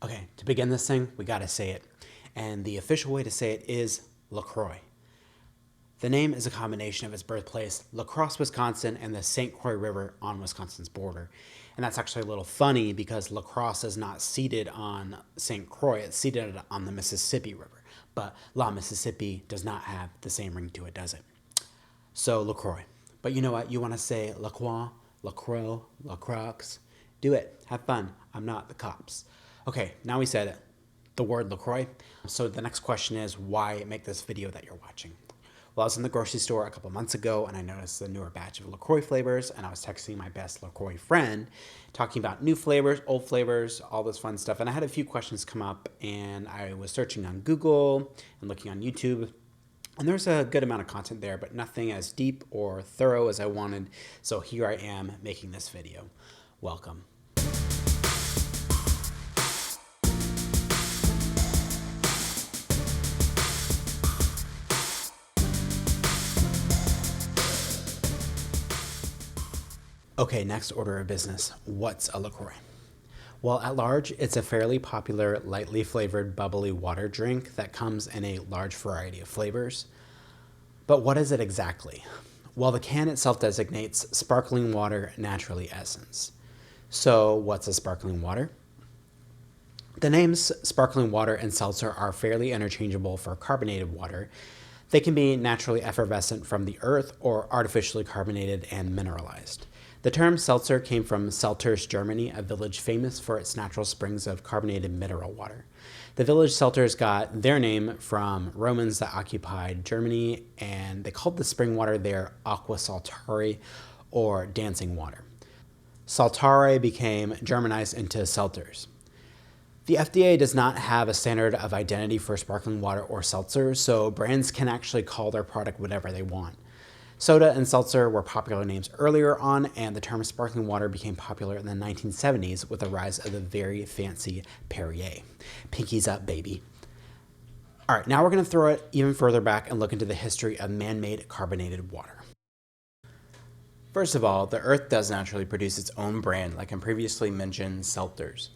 Okay, to begin this thing, we gotta say it. And the official way to say it is LaCroix. The name is a combination of its birthplace, La Crosse, Wisconsin, and the St. Croix River on Wisconsin's border. And that's actually a little funny because La Crosse is not seated on St. Croix, it's seated on the Mississippi River. But La Mississippi does not have the same ring to it, does it? So LaCroix. But you know what? You want to say La Croix, La Croix, La Croix. Do it. Have fun. I'm not the cops. Okay, now we said it. The word LaCroix. So the next question is, why make this video that you're watching? Well, I was in the grocery store a couple months ago and I noticed the newer batch of LaCroix flavors, and I was texting my best LaCroix friend talking about new flavors, old flavors, all this fun stuff. And I had a few questions come up, and I was searching on Google and looking on YouTube. And there's a good amount of content there, but nothing as deep or thorough as I wanted. So here I am making this video. Welcome. Okay, next order of business. What's a LaCroix? Well, at large, it's a fairly popular, lightly flavored, bubbly water drink that comes in a large variety of flavors. But what is it exactly? Well, the can itself designates sparkling water, naturally essence. So what's a sparkling water? The names sparkling water and seltzer are fairly interchangeable for carbonated water. They can be naturally effervescent from the earth or artificially carbonated and mineralized. The term seltzer came from Selters, Germany, a village famous for its natural springs of carbonated mineral water. The village Selters got their name from Romans that occupied Germany, and they called the spring water there aqua saltare, or dancing water. Saltare became Germanized into Selters. The FDA does not have a standard of identity for sparkling water or seltzer, so brands can actually call their product whatever they want. Soda and seltzer were popular names earlier on, and the term sparkling water became popular in the 1970s with the rise of the very fancy Perrier. Pinkies up, baby. All right, now we're going to throw it even further back and look into the history of man-made carbonated water. First of all, the earth does naturally produce its own brand, like in previously mentioned seltzers.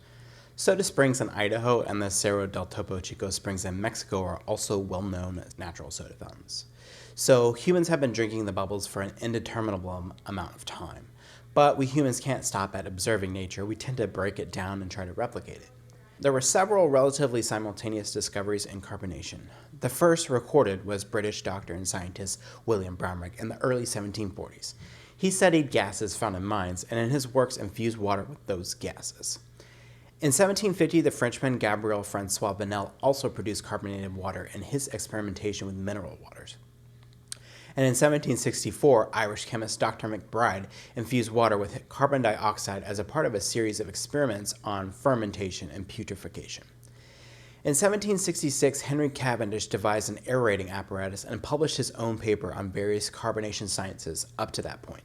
Soda Springs in Idaho and the Cerro del Topo Chico Springs in Mexico are also well-known as natural soda fountains. So humans have been drinking the bubbles for an indeterminable amount of time. But we humans can't stop at observing nature. We tend to break it down and try to replicate it. There were several relatively simultaneous discoveries in carbonation. The first recorded was British doctor and scientist William Brownrigg in the early 1740s. He studied gases found in mines, and in his works infused water with those gases. In 1750, the Frenchman Gabriel Francois Venel also produced carbonated water in his experimentation with mineral waters. And in 1764, Irish chemist Dr. McBride infused water with carbon dioxide as a part of a series of experiments on fermentation and putrefaction. In 1766, Henry Cavendish devised an aerating apparatus and published his own paper on various carbonation sciences up to that point.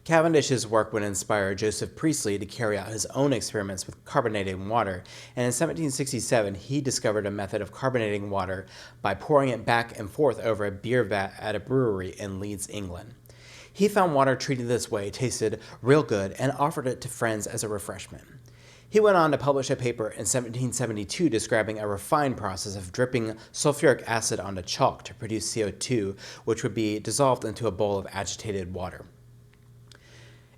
Cavendish's work would inspire Joseph Priestley to carry out his own experiments with carbonating water, and in 1767 he discovered a method of carbonating water by pouring it back and forth over a beer vat at a brewery in Leeds, England. He found water treated this way tasted real good and offered it to friends as a refreshment. He went on to publish a paper in 1772 describing a refined process of dripping sulfuric acid onto chalk to produce CO2, which would be dissolved into a bowl of agitated water.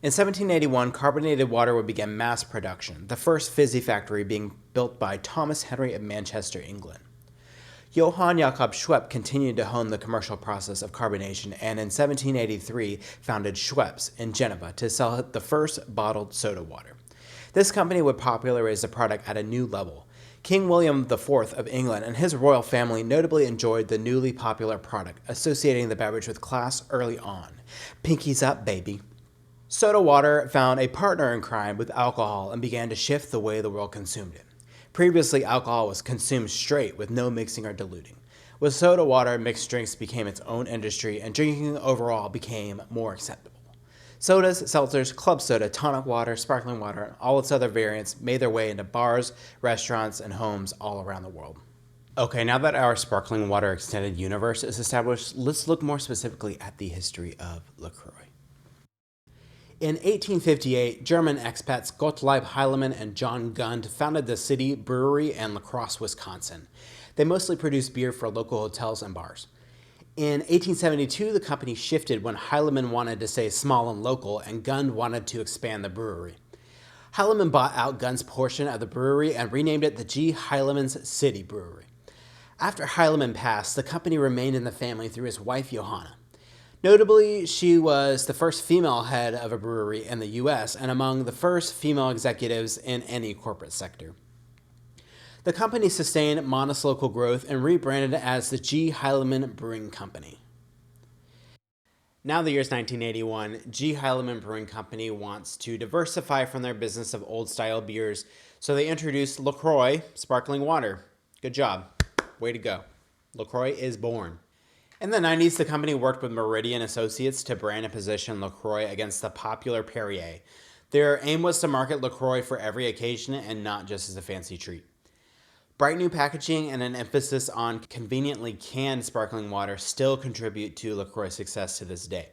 In 1781, carbonated water would begin mass production, the first fizzy factory being built by Thomas Henry of Manchester, England. Johann Jakob Schwepp continued to hone the commercial process of carbonation, and in 1783 founded Schweppes in Geneva to sell the first bottled soda water. This company would popularize the product at a new level. King William IV of England and his royal family notably enjoyed the newly popular product, associating the beverage with class early on. Pinkies up, baby. Soda water found a partner in crime with alcohol and began to shift the way the world consumed it. Previously, alcohol was consumed straight with no mixing or diluting. With soda water, mixed drinks became its own industry, and drinking overall became more acceptable. Sodas, seltzers, club soda, tonic water, sparkling water, and all its other variants made their way into bars, restaurants, and homes all around the world. Okay, now that our sparkling water extended universe is established, let's look more specifically at the history of LaCroix. In 1858, German expats Gottlieb Heilemann and John Gund founded the City Brewery in La Crosse, Wisconsin. They mostly produced beer for local hotels and bars. In 1872, the company shifted when Heilemann wanted to stay small and local and Gund wanted to expand the brewery. Heilemann bought out Gund's portion of the brewery and renamed it the G. Heilemann's City Brewery. After Heilemann passed, the company remained in the family through his wife, Johanna. Notably, she was the first female head of a brewery in the U.S. and among the first female executives in any corporate sector. The company sustained modest local growth and rebranded as the G. Heilemann Brewing Company. Now the year's 1981, G. Heilemann Brewing Company wants to diversify from their business of old-style beers, so they introduced LaCroix sparkling water. Good job. Way to go. LaCroix is born. In the 90s, the company worked with Meridian Associates to brand and position LaCroix against the popular Perrier. Their aim was to market LaCroix for every occasion and not just as a fancy treat. Bright new packaging and an emphasis on conveniently canned sparkling water still contribute to LaCroix's success to this day.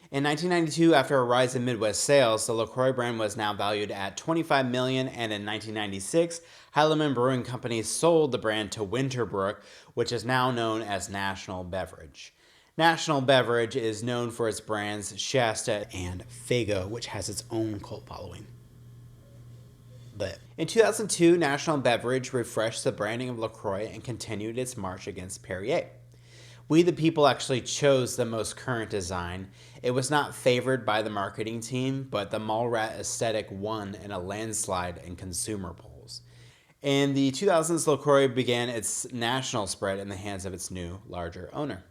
In 1992, after a rise in Midwest sales, the LaCroix brand was now valued at $25 million, and in 1996, Heilemann Brewing Company sold the brand to Winterbrook, which is now known as National Beverage. National Beverage is known for its brands Shasta and Faygo, which has its own cult following. But in 2002, National Beverage refreshed the branding of LaCroix and continued its march against Perrier. We the people actually chose the most current design. It was not favored by the marketing team, but the mall rat aesthetic won in a landslide in consumer polls. In the 2000s, LaCroix began its national spread in the hands of its new, larger owner.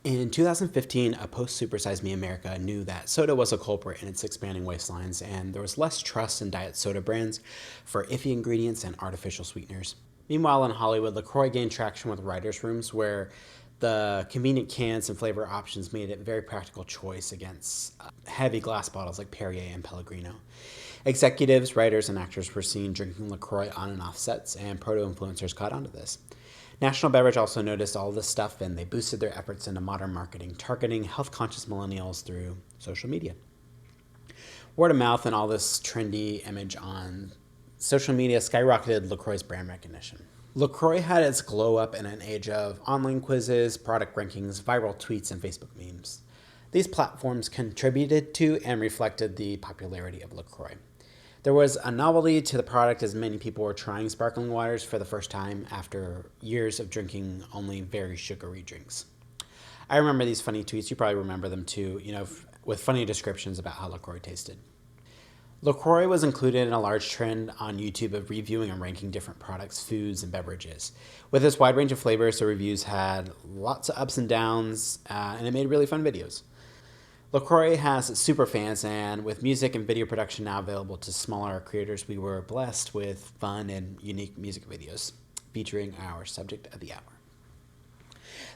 In 2015, a post-Super Size Me America knew that soda was a culprit in its expanding waistlines, and there was less trust in diet soda brands for iffy ingredients and artificial sweeteners. Meanwhile, in Hollywood, LaCroix gained traction with writers' rooms where the convenient cans and flavor options made it a very practical choice against heavy glass bottles like Perrier and Pellegrino. Executives, writers, and actors were seen drinking LaCroix on and off sets, and proto-influencers caught on to this. National Beverage also noticed all this stuff, and they boosted their efforts into modern marketing, targeting health-conscious millennials through social media. Word of mouth and all this trendy image on social media skyrocketed LaCroix's brand recognition. LaCroix had its glow up in an age of online quizzes, product rankings, viral tweets, and Facebook memes. These platforms contributed to and reflected the popularity of LaCroix. There was a novelty to the product as many people were trying sparkling waters for the first time after years of drinking only very sugary drinks. I remember these funny tweets. You probably remember them too, with funny descriptions about how LaCroix tasted. LaCroix was included in a large trend on YouTube of reviewing and ranking different products, foods, and beverages. With this wide range of flavors, the reviews had lots of ups and downs, and it made really fun videos. LaCroix has super fans, and with music and video production now available to smaller creators, we were blessed with fun and unique music videos featuring our subject of the hour.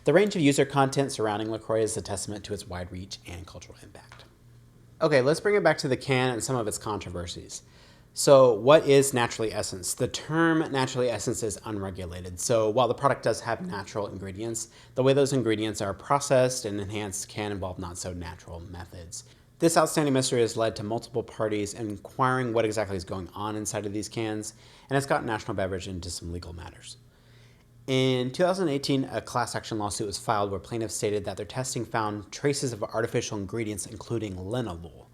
The range of user content surrounding LaCroix is a testament to its wide reach and cultural impact. Okay, let's bring it back to the can and some of its controversies. So what is naturally essence? The term naturally essence is unregulated. So while the product does have natural ingredients, the way those ingredients are processed and enhanced can involve not so natural methods. This outstanding mystery has led to multiple parties inquiring what exactly is going on inside of these cans, and it's gotten National Beverage into some legal matters. In 2018, a class action lawsuit was filed where plaintiffs stated that their testing found traces of artificial ingredients, including linalool.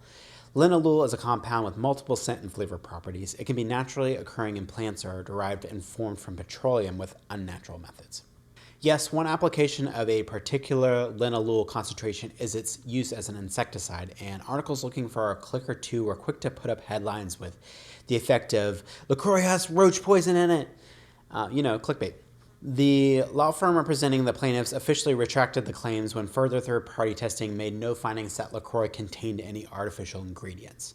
Linalool is a compound with multiple scent and flavor properties. It can be naturally occurring in plants or are derived and formed from petroleum with unnatural methods. Yes, one application of a particular linalool concentration is its use as an insecticide, and articles looking for a click or two were quick to put up headlines with the effect of, LaCroix has roach poison in it. Clickbait. The law firm representing the plaintiffs officially retracted the claims when further third-party testing made no findings that LaCroix contained any artificial ingredients.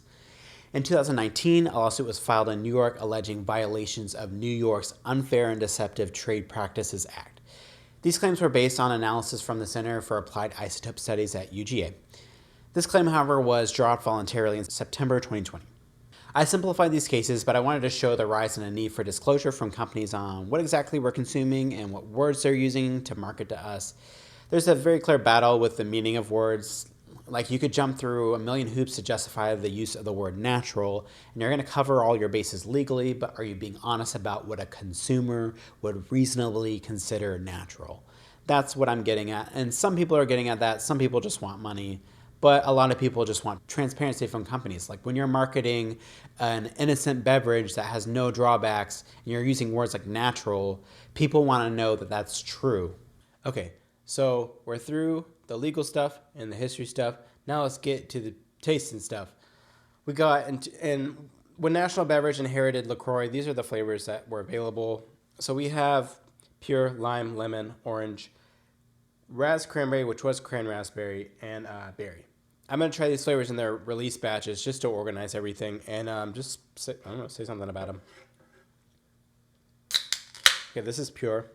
In 2019, a lawsuit was filed in New York alleging violations of New York's Unfair and Deceptive Trade Practices Act. These claims were based on analysis from the Center for Applied Isotope Studies at UGA. This claim, however, was dropped voluntarily in September 2020. I simplified these cases, but I wanted to show the rise in a need for disclosure from companies on what exactly we're consuming and what words they're using to market to us. There's a very clear battle with the meaning of words. Like, you could jump through a million hoops to justify the use of the word natural, and you're going to cover all your bases legally, but are you being honest about what a consumer would reasonably consider natural? That's what I'm getting at. And some people are getting at that. Some people just want money. But a lot of people just want transparency from companies. Like, when you're marketing an innocent beverage that has no drawbacks and you're using words like natural, people want to know that that's true. Okay, so we're through the legal stuff and the history stuff. Now let's get to the tasting stuff. We got, and when National Beverage inherited LaCroix, these are the flavors that were available. So we have pure lime, lemon, orange, ras cranberry, which was cran raspberry, and berry. I'm going to try these flavors in their release batches just to organize everything and just say something about them. Okay, this is pure.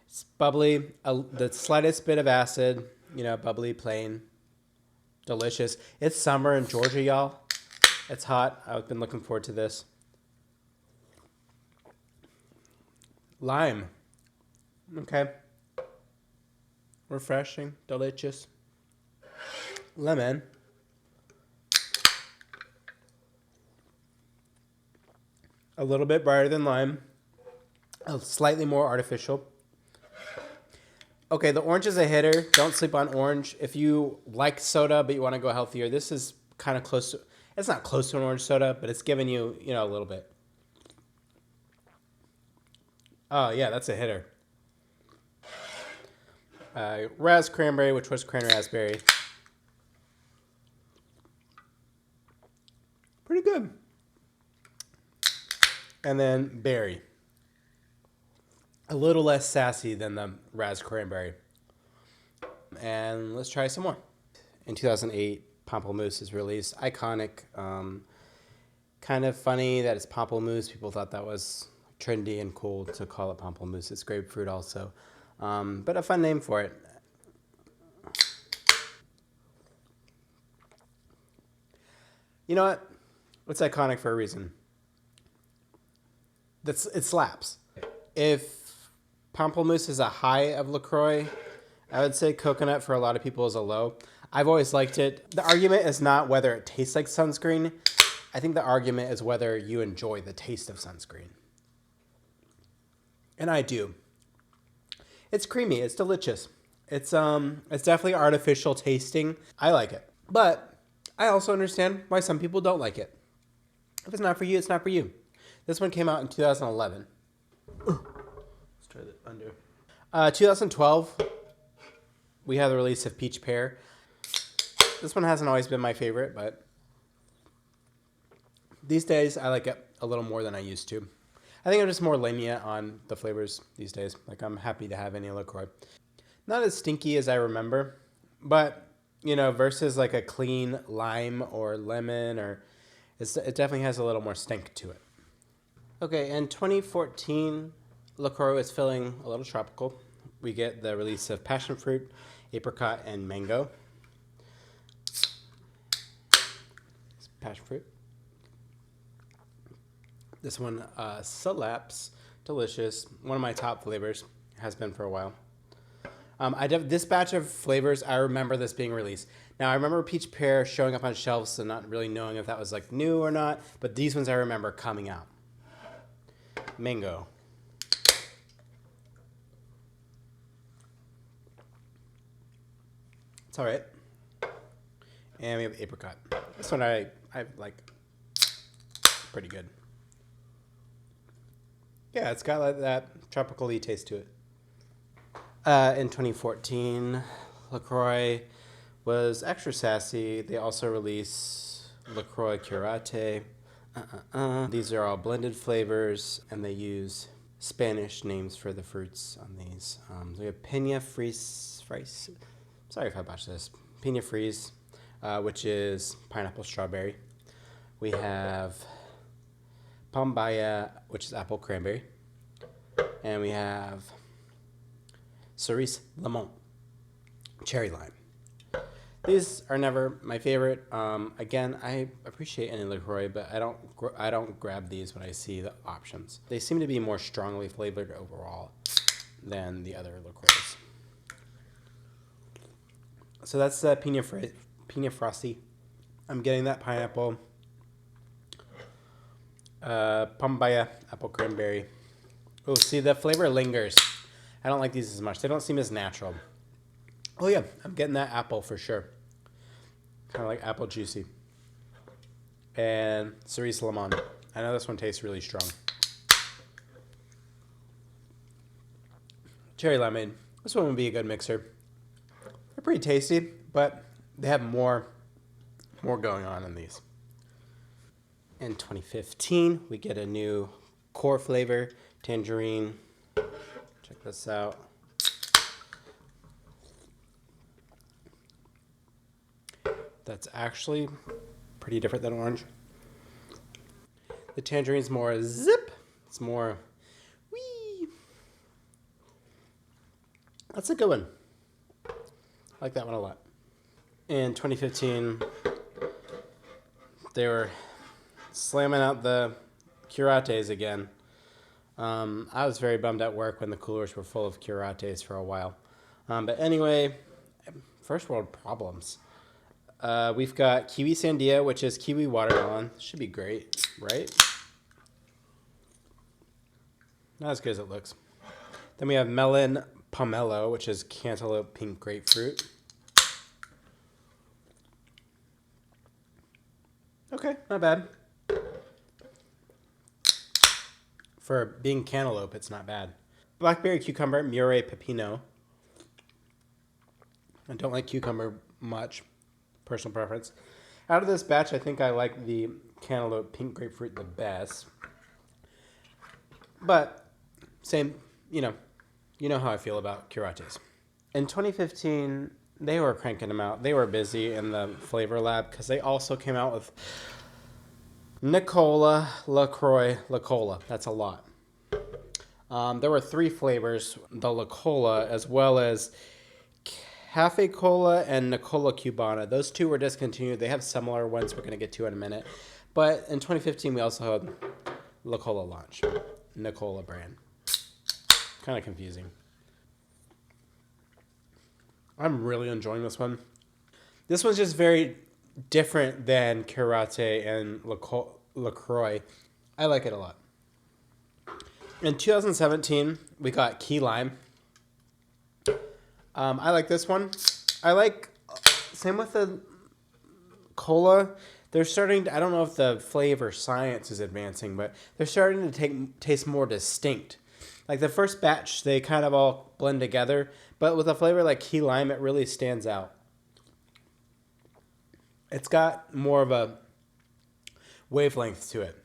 It's bubbly, the slightest bit of acid, bubbly, plain, delicious. It's summer in Georgia, y'all. It's hot. I've been looking forward to this. Lime. Okay. Refreshing, delicious. Lemon. A little bit brighter than lime. Slightly more artificial. Okay, the orange is a hitter. Don't sleep on orange. If you like soda but you want to go healthier, this is kind of close to, it's not close to an orange soda, but it's giving you, a little bit. Oh, yeah, that's a hitter. Ras cranberry, which was cran raspberry. Pretty good. And then berry. A little less sassy than the ras cranberry. And let's try some more. In 2008, Pamplemousse is released. Iconic. Kind of funny that it's Pamplemousse. People thought that was trendy and cool to call it Pamplemousse. It's grapefruit also. But a fun name for it. You know what? It's iconic for a reason. It slaps. If Pamplemousse is a high of LaCroix, I would say coconut for a lot of people is a low. I've always liked it. The argument is not whether it tastes like sunscreen. I think the argument is whether you enjoy the taste of sunscreen. And I do. It's creamy. It's delicious. It's definitely artificial tasting. I like it. But I also understand why some people don't like it. If it's not for you, it's not for you. This one came out in 2011. Let's try the under. 2012, we have the release of Peach Pear. This one hasn't always been my favorite, but these days I like it a little more than I used to. I think I'm just more lenient on the flavors these days. Like, I'm happy to have any LaCroix. Not as stinky as I remember, but, versus like a clean lime or lemon, or it definitely has a little more stink to it. Okay, in 2014, LaCroix is feeling a little tropical. We get the release of passion fruit, apricot, and mango. It's passion fruit. This one slaps, delicious. One of my top flavors, has been for a while. This batch of flavors, I remember this being released. Now, I remember Peach Pear showing up on shelves and not really knowing if that was like new or not, but these ones I remember coming out. Mango. It's all right. And we have apricot. This one I like. Pretty good. Yeah, it's got like that tropical-y taste to it. In 2014, LaCroix was extra sassy. They also released LaCroix Curate. These are all blended flavors, and they use Spanish names for the fruits on these. We have Piña Frise. Sorry if I botched this. Piña Frise, which is pineapple strawberry. We have Pambaya, which is apple cranberry. And we have Cerise Lemon, cherry lime. These are never my favorite. Again, I appreciate any LaCroix, but I don't grab these when I see the options. They seem to be more strongly flavored overall than the other LaCroix. So that's the Pina Frosty. I'm getting that pineapple, papaya, apple cranberry. Oh, see, the flavor lingers. I don't like these as much. They don't seem as natural. Oh yeah, I'm getting that apple for sure. Kind of like apple juicy. And cerise lemon. I know this one tastes really strong. Cherry lemonade. This one would be a good mixer. They're pretty tasty, but they have more going on in these. In 2015, we get a new core flavor, tangerine. Check this out. That's actually pretty different than orange. The tangerine's more zip. It's more wee. That's a good one. I like that one a lot. In 2015, they were slamming out the curates again. I was very bummed at work when the coolers were full of curates for a while. But anyway, first world problems. We've got kiwi sandia, which is kiwi watermelon. Should be great, right? Not as good as it looks. Then we have melon pomelo, which is cantaloupe pink grapefruit. Okay, not bad. For being cantaloupe, it's not bad. Blackberry cucumber, murray pepino. I don't like cucumber much. Personal preference. Out of this batch, I think I like the cantaloupe pink grapefruit the best. But same, you know how I feel about curates. In 2015, they were cranking them out. They were busy in the flavor lab because they also came out with Nicola, LaCroix, La Cola. That's a lot. There were 3 flavors, the La Cola, as well as Cafe Cola and Nicola Cubana. Those 2 were discontinued. They have similar ones we're going to get to in a minute. But in 2015, we also had La Cola launch. Nicola brand. Kind of confusing. I'm really enjoying this one. This one's just very different than Curate and LaCroix. I like it a lot. In 2017, we got Key Lime. I like this one. I like, same with the cola. They're starting to, I don't know if the flavor science is advancing, but they're starting to taste more distinct. Like the first batch, they kind of all blend together, but with a flavor like key lime, it really stands out. It's got more of a wavelength to it.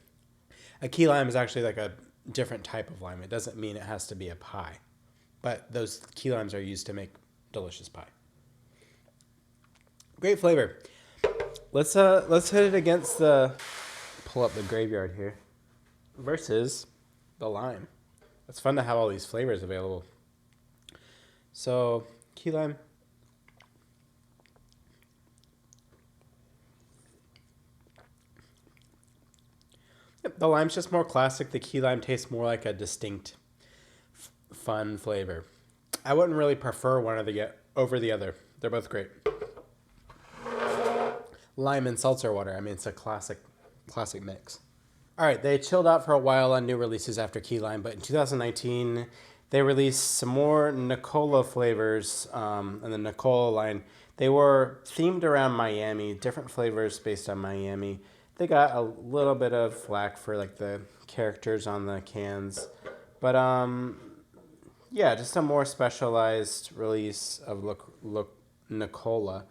A key lime is actually like a different type of lime. It doesn't mean it has to be a pie, but those key limes are used to make delicious pie. Great flavor. Let's hit it against the, pull up the graveyard here, versus the lime. It's fun to have all these flavors available. So key lime. Yep, the lime's just more classic. The key lime tastes more like a distinct, fun flavor. I wouldn't really prefer one over the other. They're both great. Lime and seltzer water. I mean, it's a classic mix. All right, they chilled out for a while on new releases after key lime, but in 2019, they released some more Nicola flavors in the Nicola line. They were themed around Miami, different flavors based on Miami. They got a little bit of flack for like the characters on the cans, but yeah, just a more specialized release of Nicola.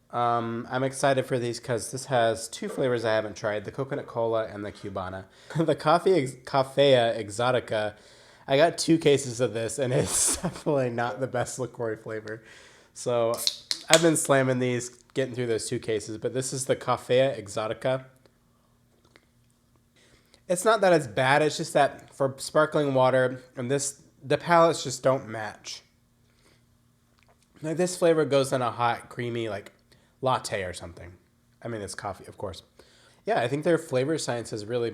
I'm excited for these because this has 2 flavors I haven't tried, the coconut cola and the Cubana. The Cafea Exotica, I got 2 cases of this, and it's definitely not the best LaCroix flavor. So I've been slamming these, getting through those 2 cases, but this is the Cafea Exotica. It's not that it's bad, it's just that for sparkling water, and the palates just don't match. Like this flavor goes in a hot, creamy, like latte or something. I mean, it's coffee, of course. Yeah, I think their flavor science has really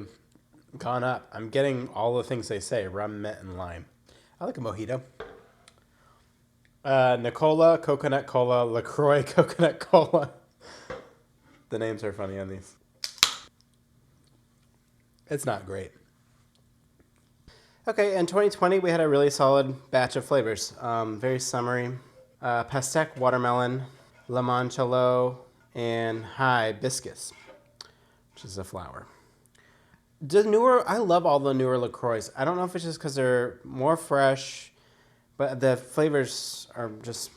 gone up. I'm getting all the things they say, rum, mint, and lime. I like a mojito. Nicola, Coconut Cola, LaCroix, Coconut Cola. The names are funny on these. It's not great. Okay, in 2020, we had a really solid batch of flavors. Very summery. Pastèque, watermelon, limoncello, and hibiscus, which is a flower. I love all the newer LaCroix. I don't know if it's just because they're more fresh, but the flavors are just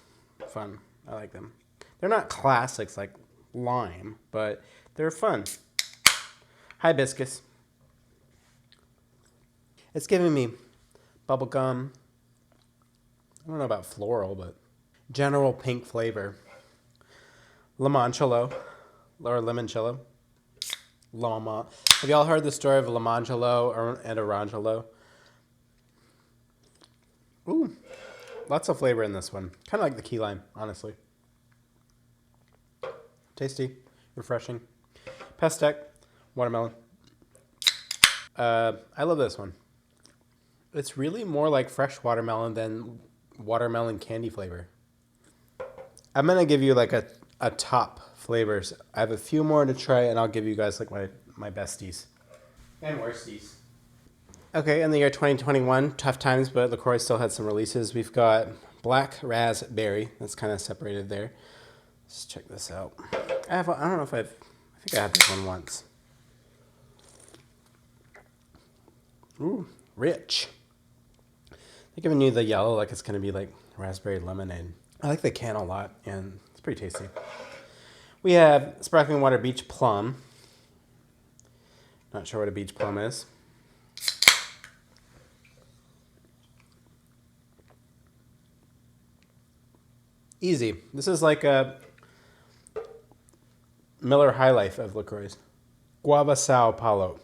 fun. I like them. They're not classics like lime, but they're fun. Hibiscus. It's giving me bubblegum. I don't know about floral, but general pink flavor. Limoncello, or limoncello. Have y'all heard the story of limoncello and orangelo? Ooh, lots of flavor in this one. Kind of like the key lime, honestly. Tasty, refreshing. Pastèque, watermelon. I love this one. It's really more like fresh watermelon than watermelon candy flavor. I'm going to give you like a top flavors. I have a few more to try, and I'll give you guys like my besties. And worsties. Okay, in the year 2021, tough times, but LaCroix still had some releases. We've got Black Raspberry. That's kind of separated there. Let's check this out. I don't know if I think I had this one once. Ooh, rich. They're giving you the yellow like it's going to be like raspberry lemonade. I like the can a lot, and it's pretty tasty. We have Sparkling Water Beach Plum. Not sure what a beach plum is. Easy. This is like a Miller High Life of LaCroix. Guava Sao Paulo.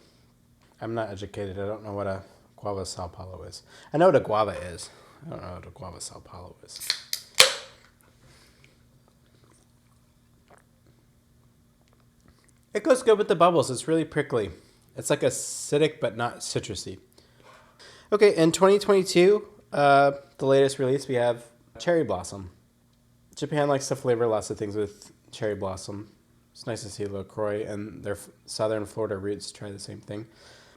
I'm not educated. I don't know what a Guava Sao Paulo is. I know what a guava is. I don't know what a Guava Sao Paulo is. It goes good with the bubbles. It's really prickly. It's like acidic but not citrusy. Okay, in 2022, the latest release, we have Cherry Blossom. Japan likes to flavor lots of things with cherry blossom. It's nice to see LaCroix and their southern Florida roots try the same thing.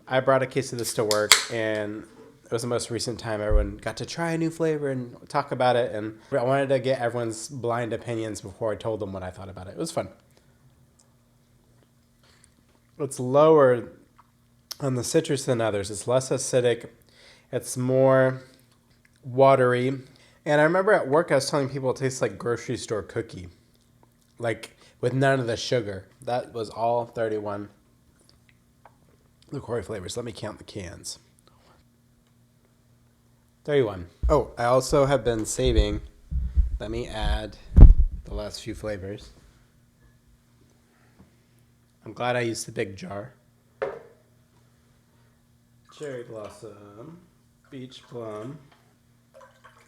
I brought a case of this to work, and it was the most recent time everyone got to try a new flavor and talk about it, and I wanted to get everyone's blind opinions before I told them what I thought about it. It was fun. It's lower on the citrus than others. It's less acidic. It's more watery. And I remember at work I was telling people it tastes like grocery store cookie. Like with none of the sugar. That was all 31 LaCroix flavors. Let me count the cans. 31. Oh, I also have been saving. Let me add the last few flavors. I'm glad I used the big jar. Cherry Blossom, Beach Plum,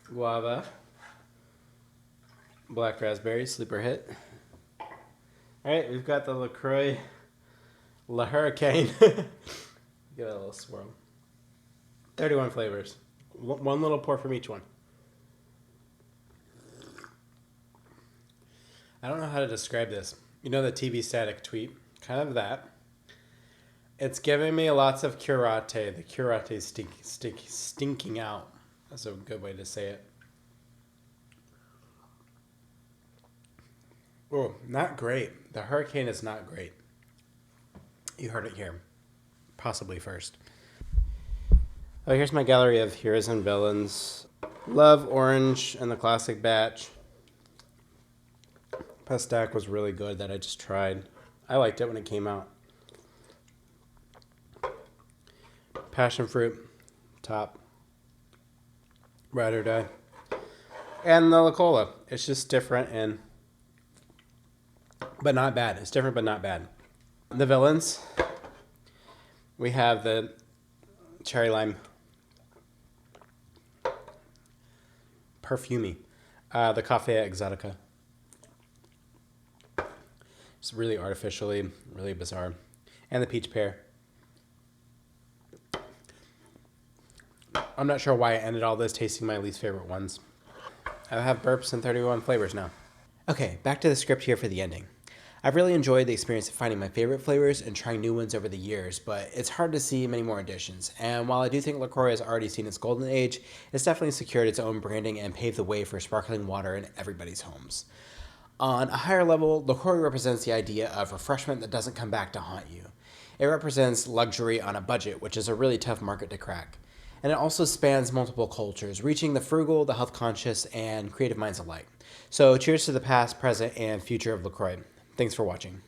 Guava, Black Raspberry, Sleeper Hit. All right, we've got the LaCroix La Hurricane. Give it a little swirl. 31 flavors. One little pour from each one. I don't know how to describe this. You know the TV static tweet? Kind of that. It's giving me lots of curate. The curate is stinking out. That's a good way to say it. Oh, not great. The Hurricane is not great. You heard it here. Possibly first. Oh, here's my gallery of heroes and villains. Love Orange and the classic batch. Pastèque was really good that I just tried. I liked it when it came out. Passion fruit, top. Ride or die. And the La Cola. It's just different but not bad. It's different but not bad. The villains. We have the cherry lime. Perfumey. The Cafe Exotica. It's really artificially, really bizarre. And the peach pear. I'm not sure why I ended all this tasting my least favorite ones. I have burps and 31 flavors now. Okay, back to the script here for the ending. I've really enjoyed the experience of finding my favorite flavors and trying new ones over the years, but it's hard to see many more additions. And while I do think LaCroix has already seen its golden age, it's definitely secured its own branding and paved the way for sparkling water in everybody's homes. On a higher level, LaCroix represents the idea of refreshment that doesn't come back to haunt you. It represents luxury on a budget, which is a really tough market to crack. And it also spans multiple cultures, reaching the frugal, the health conscious, and creative minds alike. So cheers to the past, present, and future of LaCroix. Thanks for watching.